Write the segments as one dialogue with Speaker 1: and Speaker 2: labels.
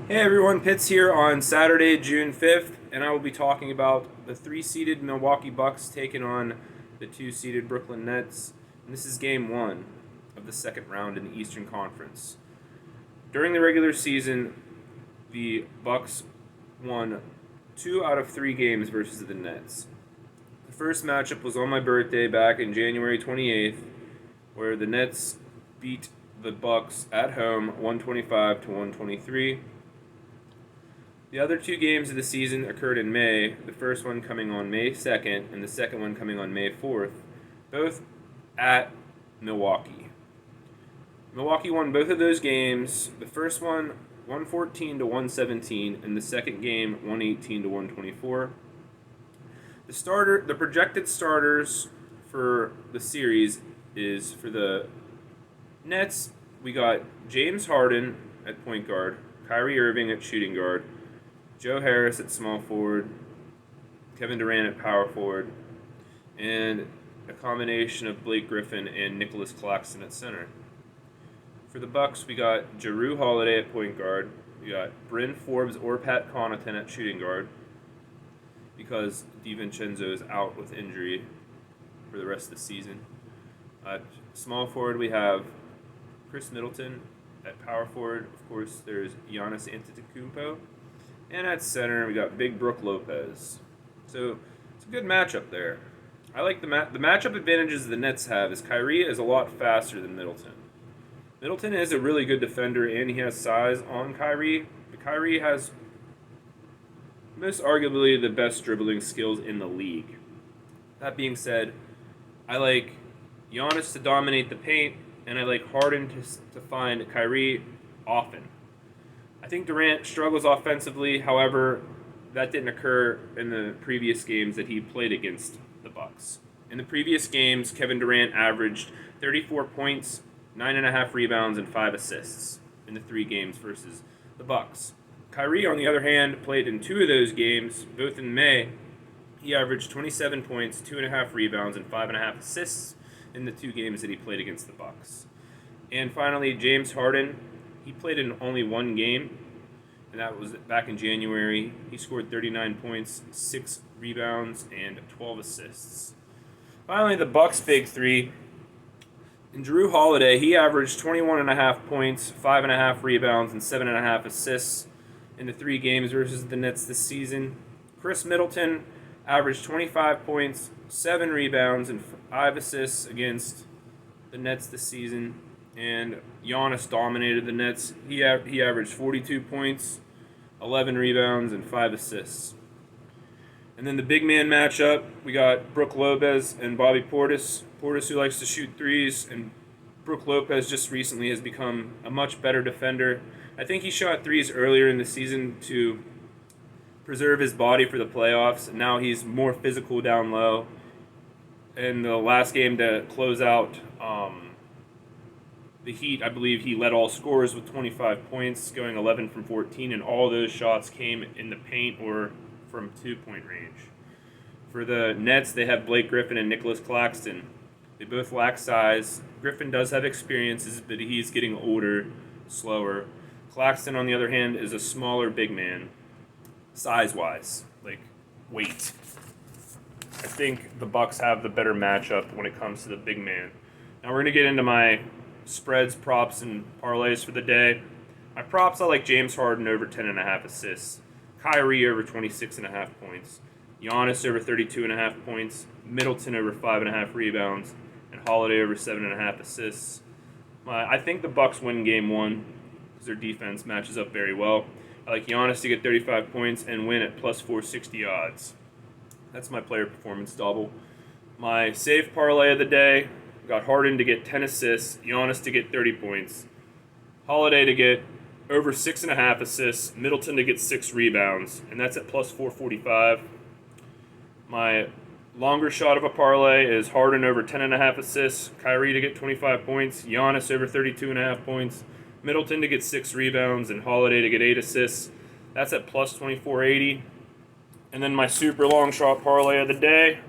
Speaker 1: Hey everyone, Pitts here on Saturday, June 5th, and I will be talking about the 3-seeded Milwaukee Bucks taking on the 2-seeded Brooklyn Nets. And this is game 1 of the second round in the Eastern Conference. During the regular season, the Bucks won 2 out of 3 games versus the Nets. The first matchup was on my birthday back in January 28th, where the Nets beat the Bucks at home 125 to 123. The other 2 games of the season occurred in May, the first one coming on May 2nd and the second one coming on May 4th, both at Milwaukee. Milwaukee won both of those games, the first one 114 to 117 and the second game 118 to 124. The projected starters for the series is for the Nets, we got James Harden at point guard, Kyrie Irving at shooting guard, Joe Harris at small forward, Kevin Durant at power forward, and a combination of Blake Griffin and Nicholas Claxton at center. For the Bucks, we got Jrue Holiday at point guard. We got Bryn Forbes or Pat Connaughton at shooting guard because DiVincenzo is out with injury for the rest of the season. At small forward, we have Chris Middleton. At power forward, of course, there's Giannis Antetokounmpo. And at center, we got Big Brook Lopez. So it's a good matchup there. I like the matchup advantages the Nets have is Kyrie is a lot faster than Middleton. Middleton is a really good defender and he has size on Kyrie. But Kyrie has most arguably the best dribbling skills in the league. That being said, I like Giannis to dominate the paint and I like Harden to find Kyrie often. I think Durant struggles offensively. However, that didn't occur in the previous games that he played against the Bucks. In the previous games, Kevin Durant averaged 34 points, 9.5 rebounds, and 5 assists in the 3 games versus the Bucks. Kyrie, on the other hand, played in 2 of those games, both in May. He averaged 27 points, 2.5 rebounds, and 5.5 assists in the 2 games that he played against the Bucks. And finally, James Harden. He played in only 1 game, and that was back in January. He scored 39 points, 6 rebounds, and 12 assists. Finally, the Bucks' big 3. In Jrue Holiday, he averaged 21.5 points, 5.5 rebounds, and 7.5 assists in the 3 games versus the Nets this season. Chris Middleton averaged 25 points, 7 rebounds, and 5 assists against the Nets this season. And Giannis dominated the Nets. He averaged 42 points, 11 rebounds, and 5 assists. And then the big man matchup, we got Brook Lopez and Bobby Portis. Portis, who likes to shoot threes, and Brook Lopez just recently has become a much better defender. I think he shot threes earlier in the season to preserve his body for the playoffs. And now he's more physical down low. In the last game to close out the Heat, I believe he led all scorers with 25 points, going 11 from 14, and all those shots came in the paint or from 2-point range. For the Nets, they have Blake Griffin and Nicholas Claxton. They both lack size. Griffin does have experiences, but he's getting older, slower. Claxton, on the other hand, is a smaller big man, size-wise, like weight. I think the Bucks have the better matchup when it comes to the big man. Now we're going to get into my spreads, props, and parlays for the day. My props, I like James Harden over 10.5 assists, Kyrie over 26.5 points, Giannis over 32.5 points, Middleton over 5.5 rebounds, and Holiday over 7.5 assists. I think the Bucks win game 1 because their defense matches up very well. I like Giannis to get 35 points and win at plus 460 odds. That's my player performance double. My save parlay of the day, got Harden to get 10 assists, Giannis to get 30 points, Holiday to get over 6.5 assists, Middleton to get 6 rebounds, and that's at plus 445. My longer shot of a parlay is Harden over 10.5 assists, Kyrie to get 25 points, Giannis over 32.5 points, Middleton to get 6 rebounds, and Holiday to get 8 assists. That's at plus 2480. And then my super long shot parlay of the day,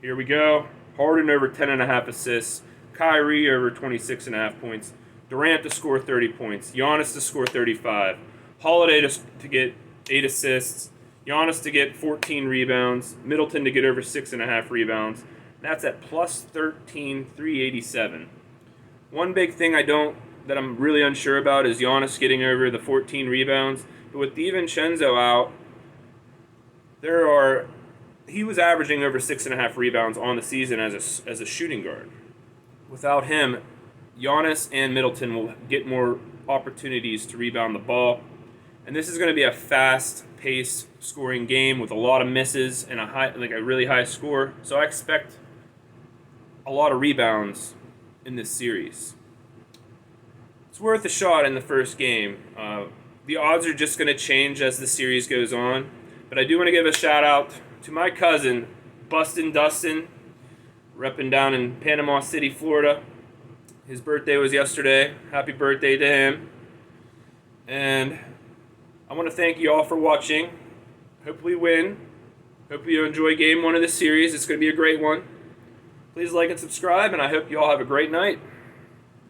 Speaker 1: here we go. Harden over 10.5 assists, Kyrie over 26.5 points, Durant to score 30 points, Giannis to score 35, Holiday to get 8 assists, Giannis to get 14 rebounds, Middleton to get over 6.5 rebounds. And that's at plus 13,387. One big thing that I'm really unsure about is Giannis getting over the 14 rebounds. But with DiVincenzo out, he was averaging over 6.5 rebounds on the season as a shooting guard. Without him, Giannis and Middleton will get more opportunities to rebound the ball. And this is going to be a fast-paced scoring game with a lot of misses and a really high score. So I expect a lot of rebounds in this series. It's worth a shot in the first game. The odds are just going to change as the series goes on. But I do want to give a shout-out to my cousin, Bustin' Dustin, repping down in Panama City, Florida. His birthday was yesterday. Happy birthday to him. And I want to thank you all for watching. Hope we win. Hope you enjoy game 1 of this series. It's going to be a great one. Please like and subscribe, and I hope you all have a great night.